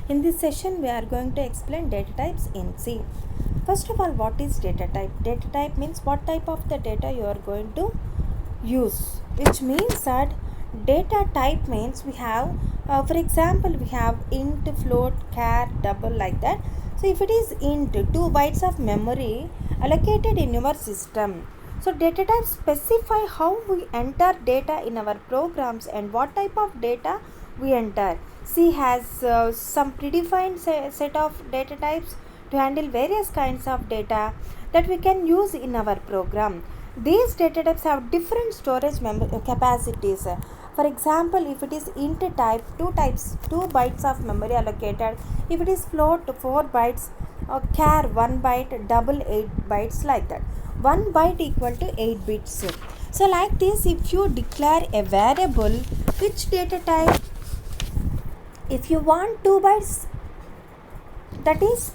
In this session, we are going to explain data types in C. First of all, what is data type? Data type means what type of the data you are going to use, which means that data type means we have, for example, we have int, float, char, double, like that. So if it is int, 2 bytes of memory allocated in your system. So data types specify how we enter data in our programs and what type of data we enter. C has some predefined set of data types to handle various kinds of data that we can use in our program. These data types have different storage capacities. For example, if it is int type, 2 bytes of memory allocated. If it is float, 4 bytes. Char, 1 byte. Double, 8 bytes, like that. 1 byte equal to 8 bits. So like this, if you declare a variable, which data type? If you want 2 bytes, that is,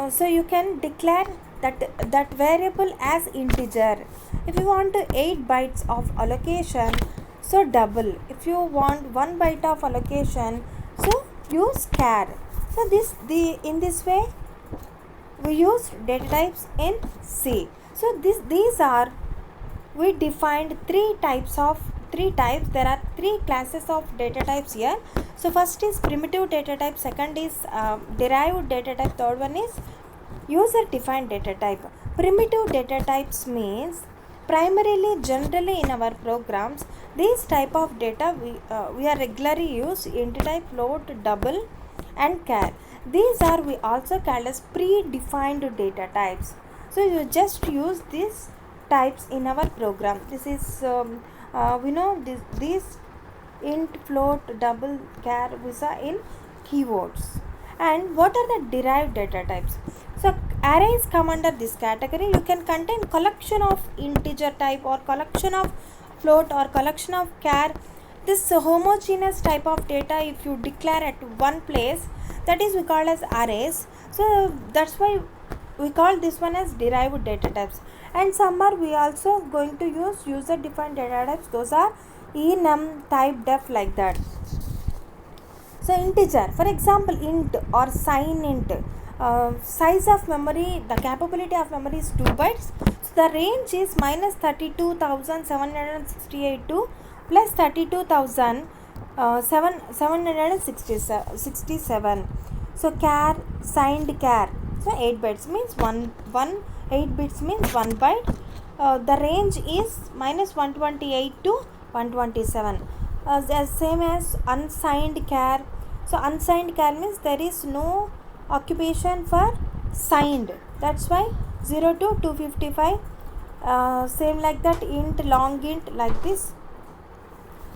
so you can declare that variable as integer. If you want 8 bytes of allocation, so double. If you want 1 byte of allocation, so use char. So in this way we use data types in C. So these are, we defined three types. There are three classes of data types here. So first is primitive data type, second is derived data type, third one is user defined data type. Primitive data types means primarily, generally in our programs, these type of data we are regularly use int type, float, double and char. These are we also call as predefined data types. So you just use these types in our program. This is we know these int, float, double, char, visa in keywords. And what are the derived data types? So arrays come under this category. You can contain collection of integer type or collection of float or collection of char. This homogeneous type of data, if you declare at one place, that is we call as arrays. So that's why we call this one as derived data types. And some are we also going to use user defined data types. Those are enum, type, def, like that. So integer, for example, int or sign int, size of memory, the capability of memory is 2 bytes. So the range is minus 32,768 to plus 32,767. So char, signed char, so 8 bytes means 8 bits means 1 byte. The range is minus 128 to 127. As same as unsigned char. So unsigned char means there is no occupation for signed. That's why 0 to 255. Same like that, int, long int, like this.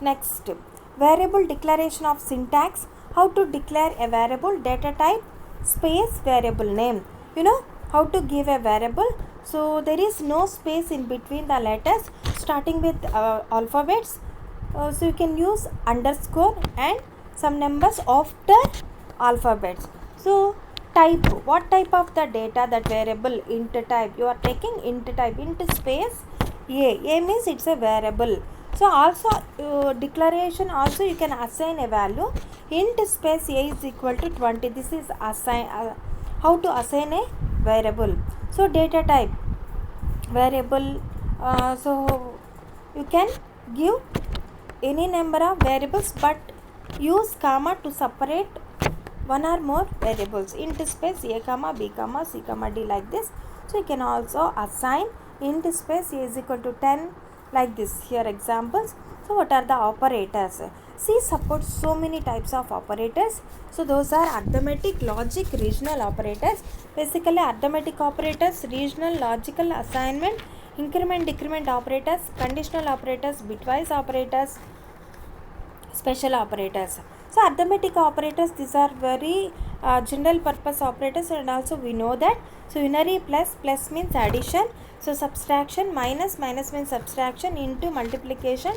Next, variable declaration of syntax. How to declare a variable? Data type space variable name. You know how to give a variable. So there is no space in between the letters starting with alphabets. So you can use underscore and some numbers after alphabets. So type, what type of the data, that variable int type, you are taking int type, int space a means it's a variable. So also declaration also you can assign a value, int space a is equal to 20. This is assign how to assign a variable. So data type variable, so you can give any number of variables but use comma to separate one or more variables, int space a comma b comma c comma d, like this. So you can also assign int space a is equal to 10, like this. Here examples. So what are the operators? C supports so many types of operators. So those are arithmetic, logic, regional operators. Basically arithmetic operators, regional, logical, assignment, increment, decrement operators, conditional operators, bitwise operators, special operators. So arithmetic operators, these are very general purpose operators, and also we know that. So unary, plus means addition. So subtraction, minus means subtraction, into multiplication,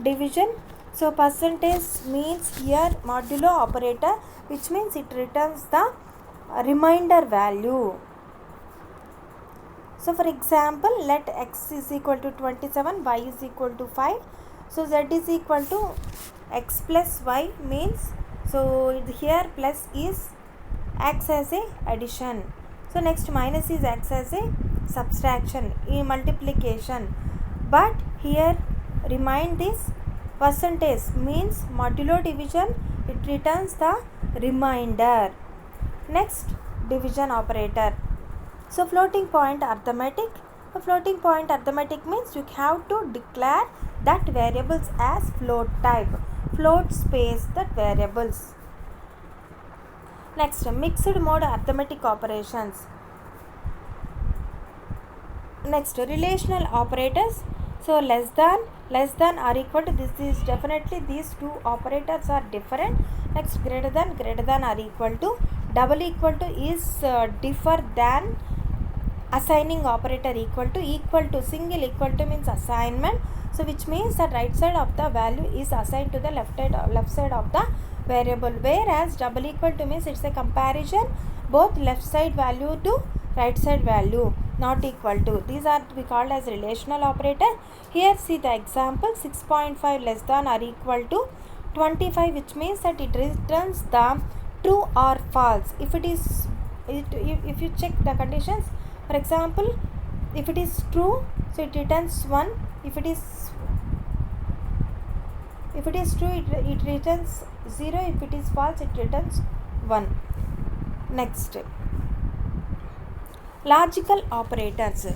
division. So percentage means here modulo operator, which means it returns the remainder value. So for example, let x is equal to 27, y is equal to 5. So z is equal to x plus y means So here plus is acts as a addition. So next minus is acts as a subtraction, in multiplication. But here remind this percentage means modulo division, it returns the remainder. Next division operator. So floating point arithmetic. A floating point arithmetic means you have to declare that variables as float type. Float space that variables. Next mixed mode arithmetic operations. Next relational operators. So less than or equal to, this is definitely these two operators are different. Next greater than or equal to, double equal to is differ than, assigning operator equal to, single equal to means assignment. So which means that right side of the value is assigned to the left side of the variable, whereas double equal to means it's a comparison both left side value to right side value, not equal to. These are to be called as relational operator. Here see the example, 6.5 less than or equal to 25, which means that it returns the true or false. If you check the conditions, for example, if it is true, so it returns 1. If it is true, it returns 0. If it is false, it returns 1. Next, logical operators.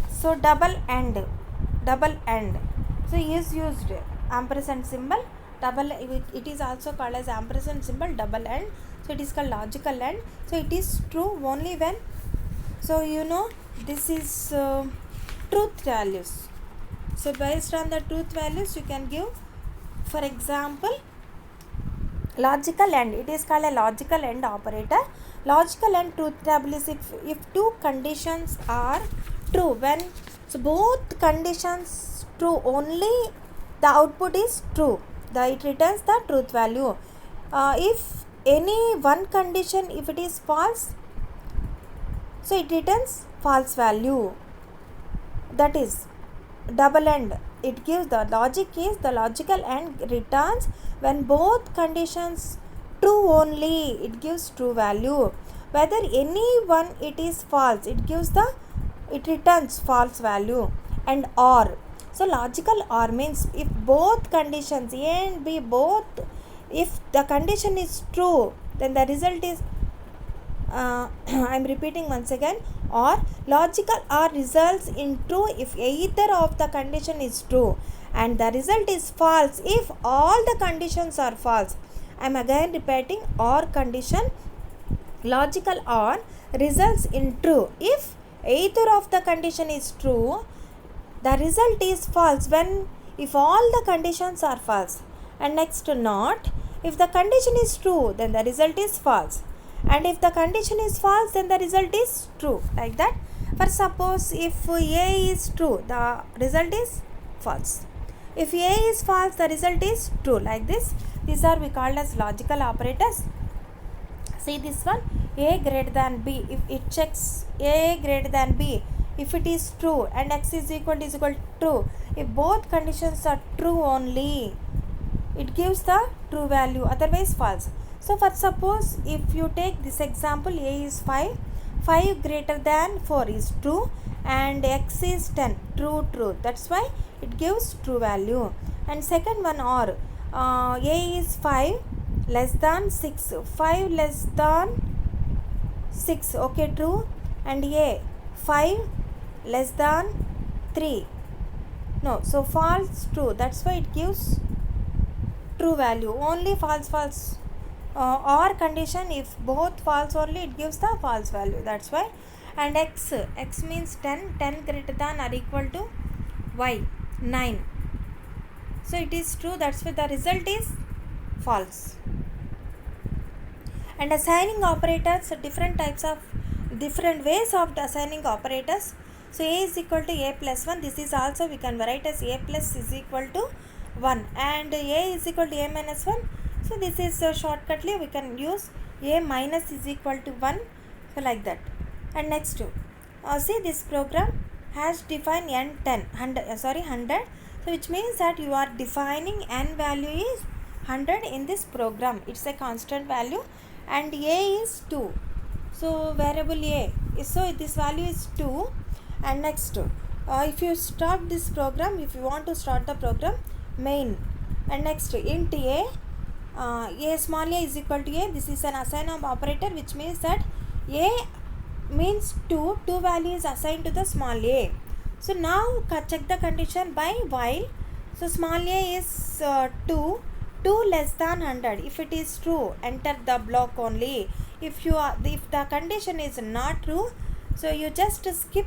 So double and, so is used ampersand symbol, double, it is also called as ampersand symbol, double and. So it is called logical and. So it is true only when, so this is truth values. So based on the truth values you can give, for example, logical and. It is called a logical and operator. Logical and truth table is if two conditions are true, when so both conditions true, only the output is true, it returns the truth value. If any one condition, if it is false, so it returns false value. That is double and. It gives the logic is the logical and returns when both conditions true only, it gives true value. Whether any one it is false, it returns false value. And or, so logical or means if both conditions A and B both, if the condition is true, then the result is I am repeating once again, or logical or results in true if either of the condition is true, and the result is false if all the conditions are false. I am again repeating, or condition, logical or results in true if either of the condition is true, the result is false when, if all the conditions are false. And next, not, if the condition is true, then the result is false, and if the condition is false, then the result is true, like that. For suppose if A is true, the result is false. If A is false, the result is true, like this. These are we called as logical operators. See this one, A greater than B, if it checks A greater than B, if it is true and x is equal to true, if both conditions are true only, it gives the true value, otherwise false. So for suppose if you take this example, A is 5, 5 greater than 4 is true, and x is 10, true, that's why it gives true value. And second one, or A is 5 less than 6, 5 less than 6, okay, true, and A 5 less than 3, no, so false, true, that's why it gives true value. Only false, or condition, if both false only, it gives the false value, that's why. And x means 10 greater than or equal to y 9, so it is true, that's why the result is false. And assigning operators, different ways of assigning operators. So A is equal to A plus 1, this is also we can write as A plus is equal to 1, and A is equal to A minus 1, so this is shortcutly we can use A minus is equal to 1, so like that. And next, see this program has defined n 100, so which means that you are defining n value is 100 in this program. It's a constant value and a is 2. So variable a is, so this value is 2. And next if you start this program, if you want to start the program, main, and next int a small a is equal to a. This is an assign of operator, which means that a means 2 value is assigned to the small a. So now check the condition by while. So small a is 2 less than 100. If it is true, enter the block only. If the condition is not true, so you just skip.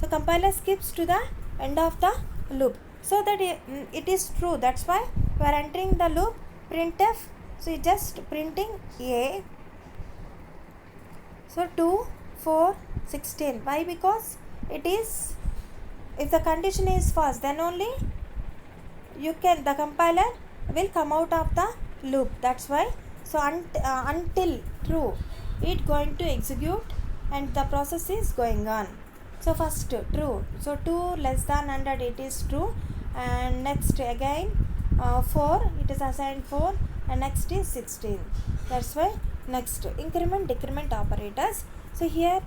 So compiler skips to the end of the loop, so that it is true. That's why we are entering the loop printf. So you just printing a. So 2, 4, 16. Why? Because it is, if the condition is false, then only the compiler will come out of the loop. That's why. So until true, it going to execute and the process is going on. So first true. So 2 less than 100, it is true. And next again 4, it is assigned 4, and next is 16. That's why. Next increment decrement operators. So here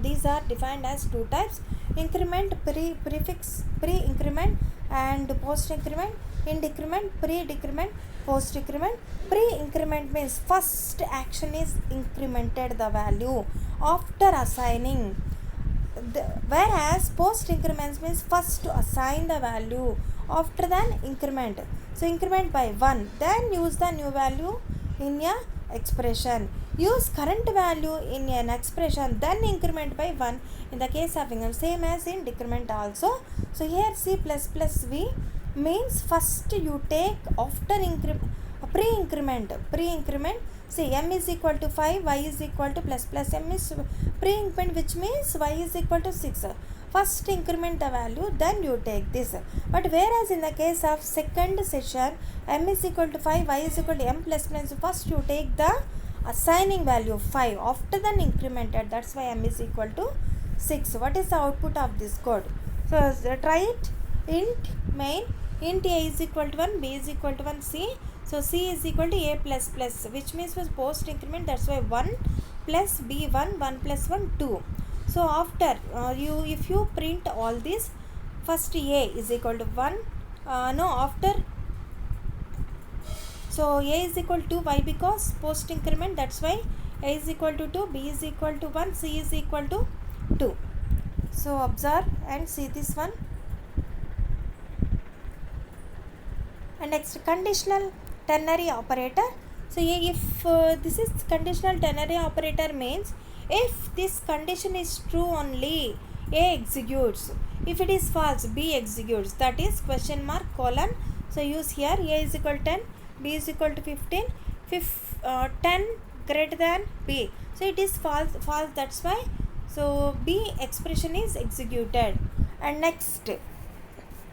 these are defined as two types: increment, prefix pre-increment, and post-increment. In decrement, pre-decrement, post-decrement. Pre-increment means first action is incremented the value after assigning. Whereas post-increments means first to assign the value after then increment. So increment by 1, then use the new value in a expression. Use current value in an expression, then increment by 1 in the case of increment, same as in decrement also. So here C++V means first you take after pre-increment. See, m is equal to 5, y is equal to plus m is pre-increment, which means y is equal to 6. First increment the value, then you take this. But whereas in the case of second session, m is equal to 5, y is equal to m plus m, so first you take the assigning value 5, after then incremented. That's why m is equal to 6. What is the output of this code? So try it. Int main, int a is equal to 1, b is equal to 1, c. So c is equal to a plus plus, which means was post increment. That's why 1 plus b 1 plus 1 2. So after if you print all this, first a is equal to 1. After, so a is equal to, why? Because post increment. That's why a is equal to 2, b is equal to 1, c is equal to 2. So observe and see this one. And next, conditional ternary operator. So if this is conditional ternary operator means if this condition is true only, a executes. If it is false, b executes. That is question mark colon. So use here a is equal to 10, b is equal to 15, 10 greater than b. So it is false. That's why. So b expression is executed. And next,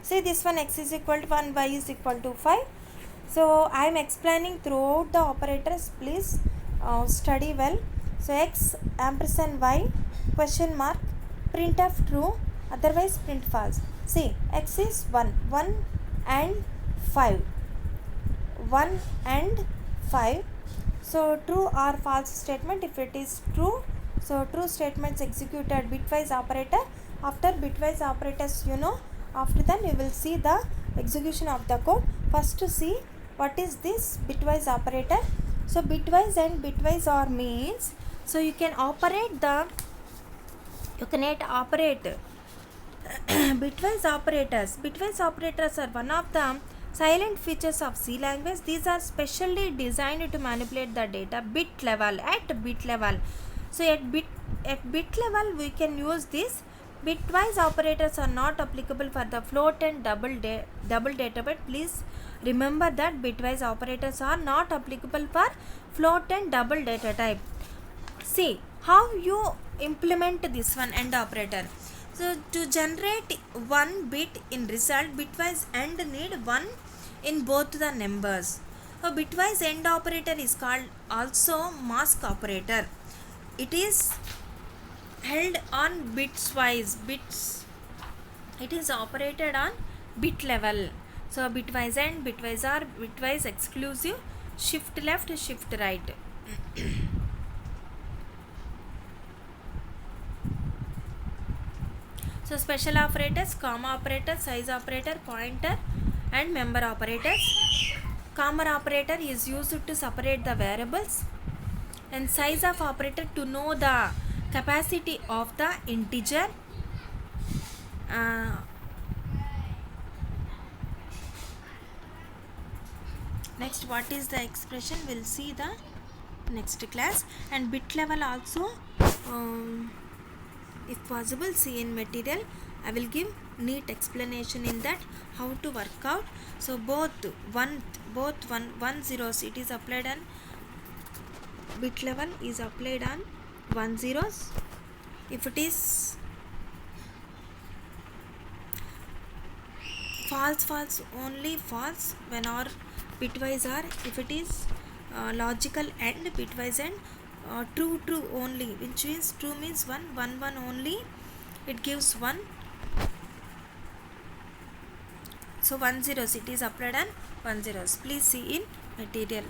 see this one, x is equal to 1, y is equal to 5. So I am explaining throughout the operators. Please study well. So x ampersand y question mark printf true, otherwise print false. See, x is 1 and 5. 1 and 5. So true or false statement. If it is true, so true statements executed bitwise operator. After bitwise operators, after that you will see the execution of the code. First to see what is this bitwise operator. So bitwise and bitwise OR means, so you can operate bitwise operators. Bitwise operators are one of the silent features of C language. These are specially designed to manipulate the data bit level, at bit level. So at bit level we can use this. Bitwise operators are not applicable for the float and double data type. Please remember that bitwise operators are not applicable for float and double data type. See how you implement this one AND operator. So to generate one bit in result, bitwise AND need 1 in both the numbers. So bitwise AND operator is called also mask operator. It is held on bits. It is operated on bit level. So bitwise AND, bitwise OR, bitwise exclusive, shift left, shift right. So special operators, comma operator, size operator, pointer and member operators. Comma operator is used to separate the variables, and size of operator to know the capacity of the integer. Next, what is the expression? We'll see the next class. And bit level also, if possible, see in material. I will give neat explanation in that how to work out. So both 1 zeros, it is applied on bit level, is applied on 1 zeros. If it is false, only false when or bitwise OR. If it is logical AND, bitwise AND, true only, which means true means 1 only, it gives 1. So 1 zeros, it is applied on 1 zeros. Please see in material.